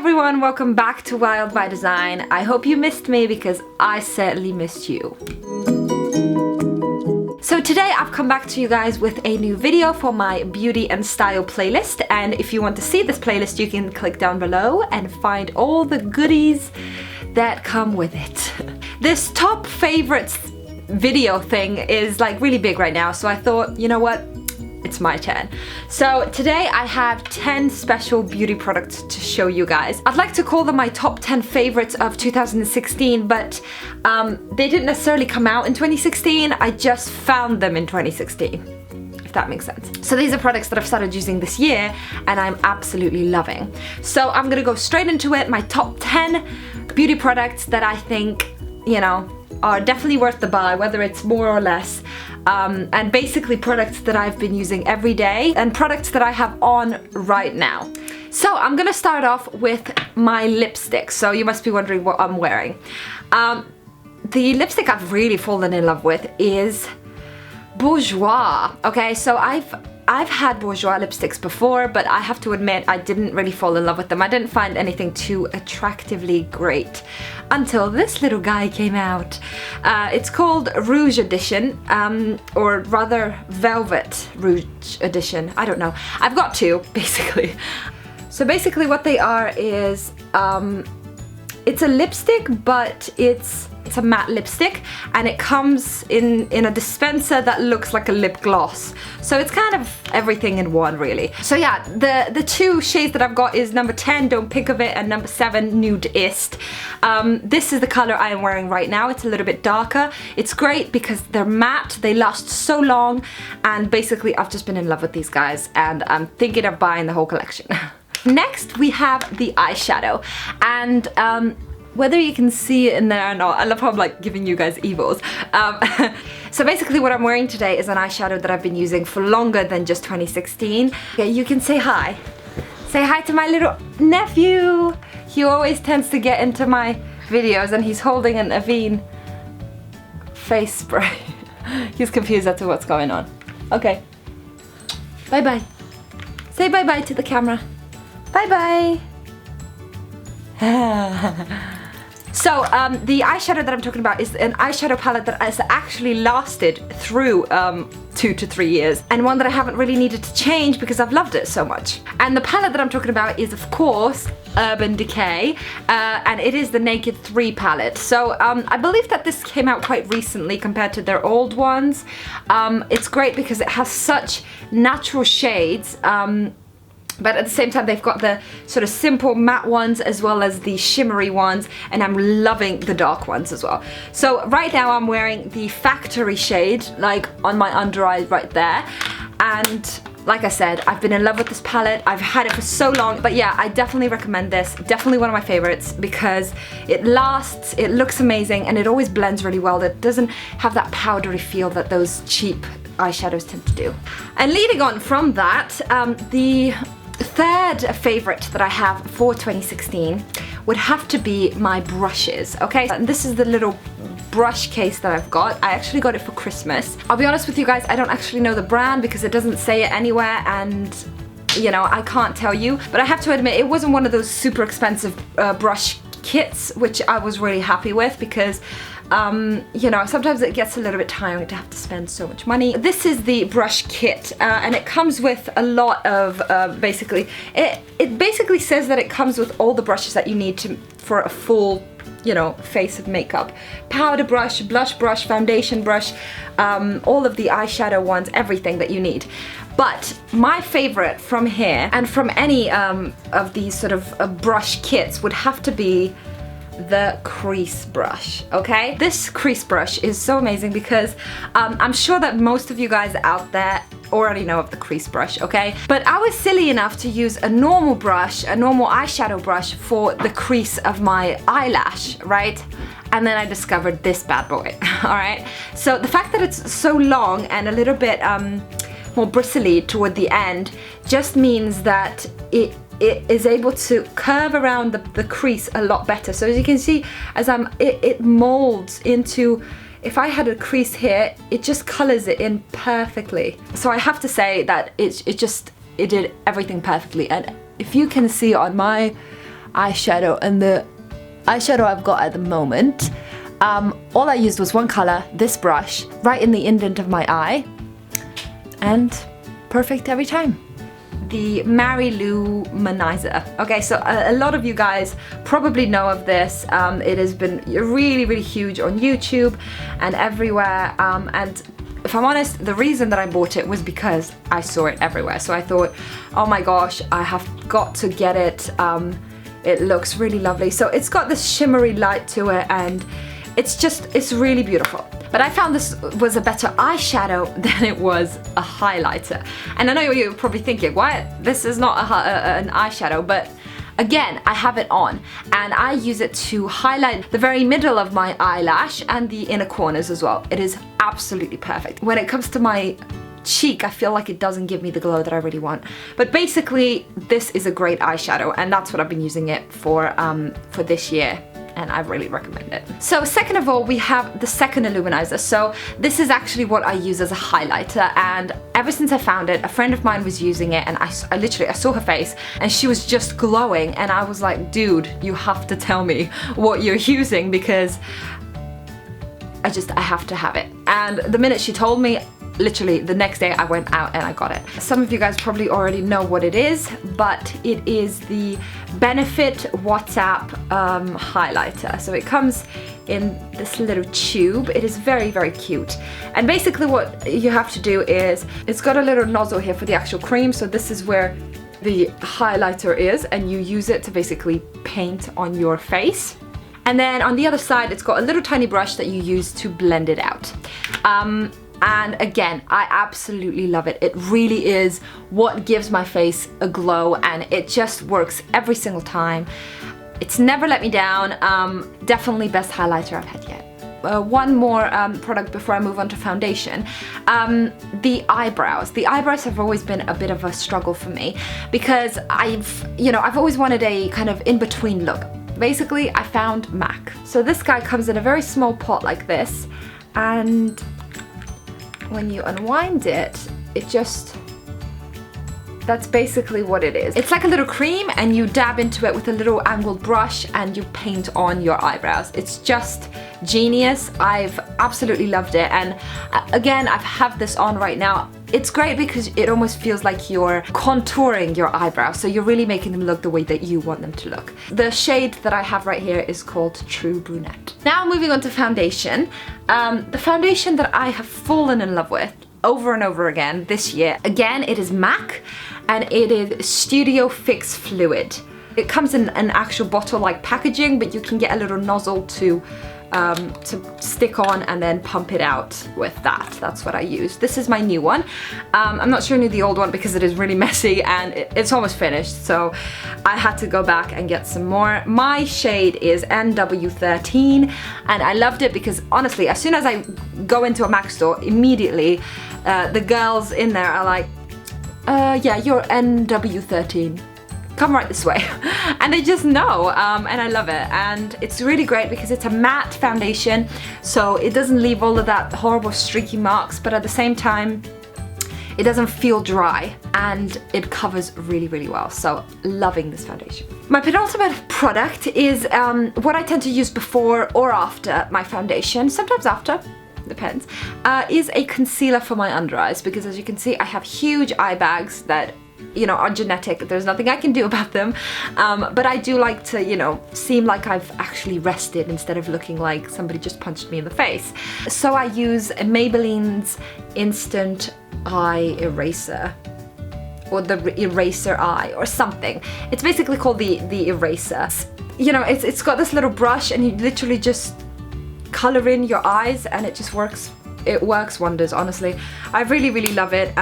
everyone, welcome back to Wild by Design. I hope you missed me because I certainly missed you. So today I've come back to you guys with a new video for my beauty and style playlist, and if you want to see this playlist you can click down below and find all the goodies that come with it. This top favorites video thing is like really big right now, so I thought, you know what? It's my turn. So today I have 10 special beauty products to show you guys. I'd like to call them my top 10 favorites of 2016, but they didn't necessarily come out in 2016. I just found them in 2016, if that makes sense. So these are products that I've started using this year and I'm absolutely loving. So I'm gonna go straight into it. My top 10 beauty products that I think, you know, are definitely worth the buy, whether it's more or less. And basically products that I've been using every day and products that I have on right now. So I'm gonna start off with my lipstick. So you must be wondering what I'm wearing. The lipstick I've really fallen in love with is Bourjois. Okay, so I've had Bourjois lipsticks before, but I have to admit I didn't really fall in love with them. I didn't find anything too attractively great until this little guy came out. It's called Rouge Edition, or rather Velvet Rouge Edition. I don't know. I've got two, basically. So basically what they are is, it's a lipstick, but it's a matte lipstick, and it comes in a dispenser that looks like a lip gloss. So it's kind of everything in one, really. So yeah, the two shades that I've got is number 10, Don't Pick of It, and number 7, Nudeist. This is the color I am wearing right now. It's a little bit darker. It's great because they're matte, they last so long, and basically I've just been in love with these guys, and I'm thinking of buying the whole collection. Next, we have the eyeshadow, and whether you can see it in there or not, I love how I'm like giving you guys evils. So basically what I'm wearing today is an eyeshadow that I've been using for longer than just 2016. Okay, you can say hi. Say hi to my little nephew. He always tends to get into my videos and he's holding an Avène face spray. He's confused as to what's going on. Okay. Bye-bye. Say bye-bye to the camera. Bye-bye. So the eyeshadow that I'm talking about is an eyeshadow palette that has actually lasted through 2 to 3 years, and one that I haven't really needed to change because I've loved it so much. And the palette that I'm talking about is, of course, Urban Decay, and it is the Naked 3 palette. So I believe that this came out quite recently compared to their old ones. It's great because it has such natural shades, but at the same time they've got the sort of simple matte ones as well as the shimmery ones, and I'm loving the dark ones as well. So right now I'm wearing the Factory shade, like on my under eye right there, and like I said, I've been in love with this palette. I've had it for so long, but yeah, I definitely recommend this. Definitely one of my favorites because it lasts, it looks amazing, and it always blends really well. It doesn't have that powdery feel that those cheap eyeshadows tend to do. And leading on from that, the third favorite that I have for 2016 would have to be my brushes, okay? And this is the little brush case that I've got. I actually got it for Christmas. I'll be honest with you guys, I don't actually know the brand because it doesn't say it anywhere, and you know, I can't tell you, but I have to admit it wasn't one of those super expensive brush kits, which I was really happy with because you know, sometimes it gets a little bit tiring to have to spend so much money. This is the brush kit, and it comes with a lot of basically, it basically says that it comes with all the brushes that you need for a full, you know, face of makeup. Powder brush, blush brush, foundation brush, all of the eyeshadow ones, everything that you need. But my favorite from here, and from any of these sort of brush kits, would have to be the crease brush, okay? This crease brush is so amazing because I'm sure that most of you guys out there already know of the crease brush, okay? But I was silly enough to use a normal brush, a normal eyeshadow brush for the crease of my eyelash, right? And then I discovered this bad boy, alright? So the fact that it's so long and a little bit more bristly toward the end just means that it is able to curve around the crease a lot better. So as you can see, as it molds into, if I had a crease here, it just colors it in perfectly. So I have to say that it did everything perfectly. And if you can see on my eyeshadow, and the eyeshadow I've got at the moment, all I used was one color, this brush, right in the indent of my eye, and perfect every time. The Mary Lou Manizer. Okay, so a lot of you guys probably know of this. It has been really, really huge on YouTube and everywhere. And if I'm honest, the reason that I bought it was because I saw it everywhere. So I thought, oh my gosh, I have got to get it. It looks really lovely. So it's got this shimmery light to it, and it's really beautiful. But I found this was a better eyeshadow than it was a highlighter. And I know you're probably thinking, why? This is not an eyeshadow, but again, I have it on and I use it to highlight the very middle of my eyelash and the inner corners as well. It is absolutely perfect. When it comes to my cheek, I feel like it doesn't give me the glow that I really want. But basically, this is a great eyeshadow, and that's what I've been using it for this year. And I really recommend it. So second of all, we have the second Illuminizer. So this is actually what I use as a highlighter, and ever since I found it, a friend of mine was using it, and I saw her face and she was just glowing, and I was like, dude, you have to tell me what you're using, because I have to have it. And the minute she told me, literally the next day I went out and I got it. Some of you guys probably already know what it is, but it is the Benefit WhatsApp highlighter. So it comes in this little tube. It is very, very cute. And basically what you have to do is, it's got a little nozzle here for the actual cream. So this is where the highlighter is, and you use it to basically paint on your face. And then on the other side, it's got a little tiny brush that you use to blend it out. And again, I absolutely love it. It really is what gives my face a glow, and it just works every single time. It's never let me down. Definitely best highlighter I've had yet. One more product before I move on to foundation. The eyebrows. The eyebrows have always been a bit of a struggle for me, because I've always wanted a kind of in-between look. Basically, I found MAC. So this guy comes in a very small pot like this, and when you unwind it, that's basically what it is. It's like a little cream, and you dab into it with a little angled brush and you paint on your eyebrows. It's just genius. I've absolutely loved it, and again, I have this on right now. It's great because it almost feels like you're contouring your eyebrows, so you're really making them look the way that you want them to look. The shade that I have right here is called True Brunette. Now moving on to foundation. The foundation that I have fallen in love with over and over again this year, again, it is MAC, and it is Studio Fix Fluid. It comes in an actual bottle-like packaging, but you can get a little nozzle to stick on and then pump it out with that. That's what I use. This is my new one. I'm not showing you the old one because it is really messy and it's almost finished, so I had to go back and get some more. My shade is NW13, and I loved it because honestly, as soon as I go into a MAC store, immediately the girls in there are like, yeah, you're NW13. Come right this way. And they just know, and I love it. And it's really great because it's a matte foundation, so it doesn't leave all of that horrible streaky marks, but at the same time, it doesn't feel dry, and it covers really, really well. So loving this foundation. My penultimate product is what I tend to use before or after my foundation, sometimes after, depends, is a concealer for my under eyes, because as you can see, I have huge eye bags that are genetic. There's nothing I can do about them, but I do like to, seem like I've actually rested instead of looking like somebody just punched me in the face. So I use Maybelline's Instant Eye Eraser, or the Eraser Eye, or something. It's basically called the Eraser. It's got this little brush, and you literally just color in your eyes, and it just works. It works wonders, honestly. I really, really love it.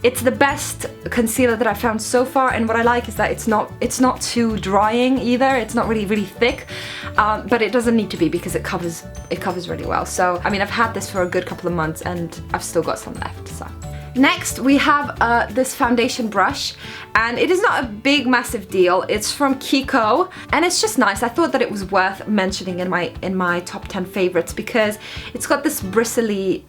It's the best concealer that I've found so far, and what I like is that it's not too drying either. It's not really, really thick, but it doesn't need to be because it covers really well. So, I mean, I've had this for a good couple of months, and I've still got some left, so. Next, we have this foundation brush, and it is not a big, massive deal. It's from Kiko, and it's just nice. I thought that it was worth mentioning in my top 10 favorites because it's got this bristly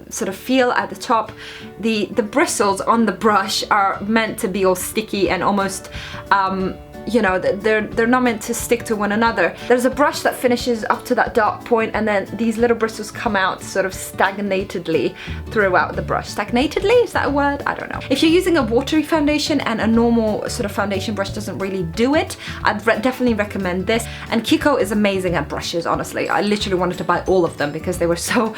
sort of feel at the top. The bristles on the brush are meant to be all sticky and almost you know, they're not meant to stick to one another. There's a brush that finishes up to that dark point, and then these little bristles come out sort of stagnatedly throughout the brush. Stagnatedly, is that a word? I don't know. If you're using a watery foundation and a normal sort of foundation brush doesn't really do it, I'd definitely recommend this. And Kiko is amazing at brushes, honestly. I literally wanted to buy all of them because they were so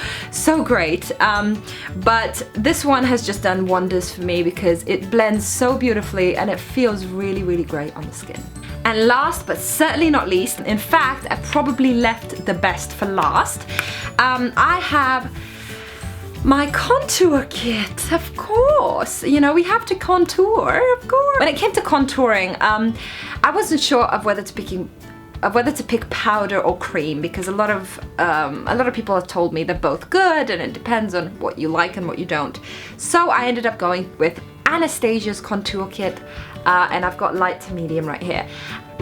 great. But this one has just done wonders for me because it blends so beautifully and it feels really, really great on the skin. And last but certainly not least, in fact, I probably left the best for last. I have my contour kit, of course. You know, we have to contour, of course. When it came to contouring, I wasn't sure of whether to pick powder or cream, because a lot of people have told me they're both good and it depends on what you like and what you don't. So I ended up going with Anastasia's contour kit, and I've got light to medium right here.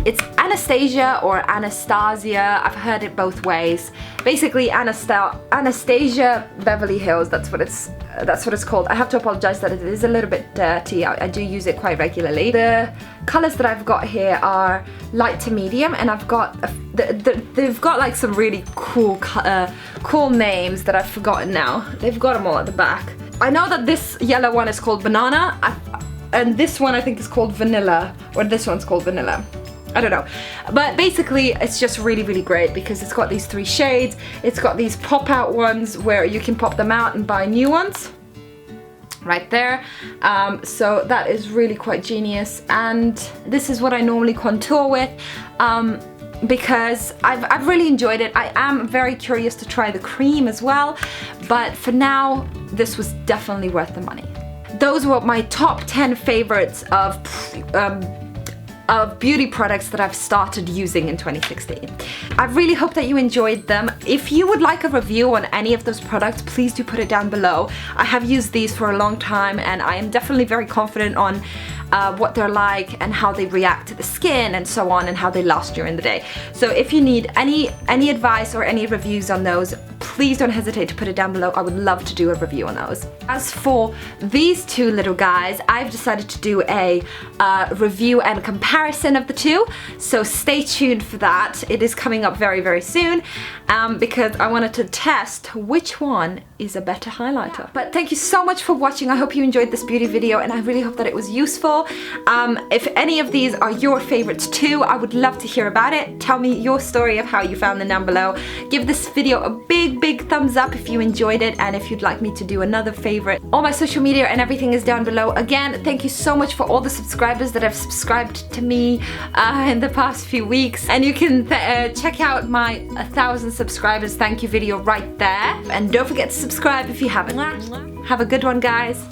It's Anastasia or Anastasia, I've heard it both ways. Basically Anastasia Beverly Hills, that's what it's called. I have to apologize that it is a little bit dirty. I do use it quite regularly. The colors that I've got here are light to medium, and I've got they've got like some really cool names that I've forgotten now. They've got them all at the back. I know that this yellow one is called Banana, and this one I think is called Vanilla, or this one's called Vanilla. I don't know. But basically it's just really, really great because it's got these 3 shades. It's got these pop out ones where you can pop them out and buy new ones. Right there. So that is really quite genius, and this is what I normally contour with. Because I've really enjoyed it. I am very curious to try the cream as well, but for now this was definitely worth the money. Those were my top 10 favorites of beauty products that I've started using in 2016. I really hope that you enjoyed them. If you would like a review on any of those products, please do put it down below. I have used these for a long time and I am definitely very confident on what they're like and how they react to the skin and so on, and how they last during the day. So if you need any advice or any reviews on those, please don't hesitate to put it down below. I would love to do a review on those. As for these two little guys, I've decided to do a review and comparison of the two, so stay tuned for that. It is coming up very, very soon because I wanted to test which one is a better highlighter. But thank you so much for watching. I hope you enjoyed this beauty video and I really hope that it was useful. If any of these are your favorites too, I would love to hear about it. Tell me your story of how you found them down below. Give this video a big thumbs up if you enjoyed it, and if you'd like me to do another favorite. All my social media and everything is down below. Again, thank you so much for all the subscribers that have subscribed to me in the past few weeks, and you can check out my 1,000 subscribers thank you video right there, and don't forget to subscribe if you haven't. Have a good one, guys.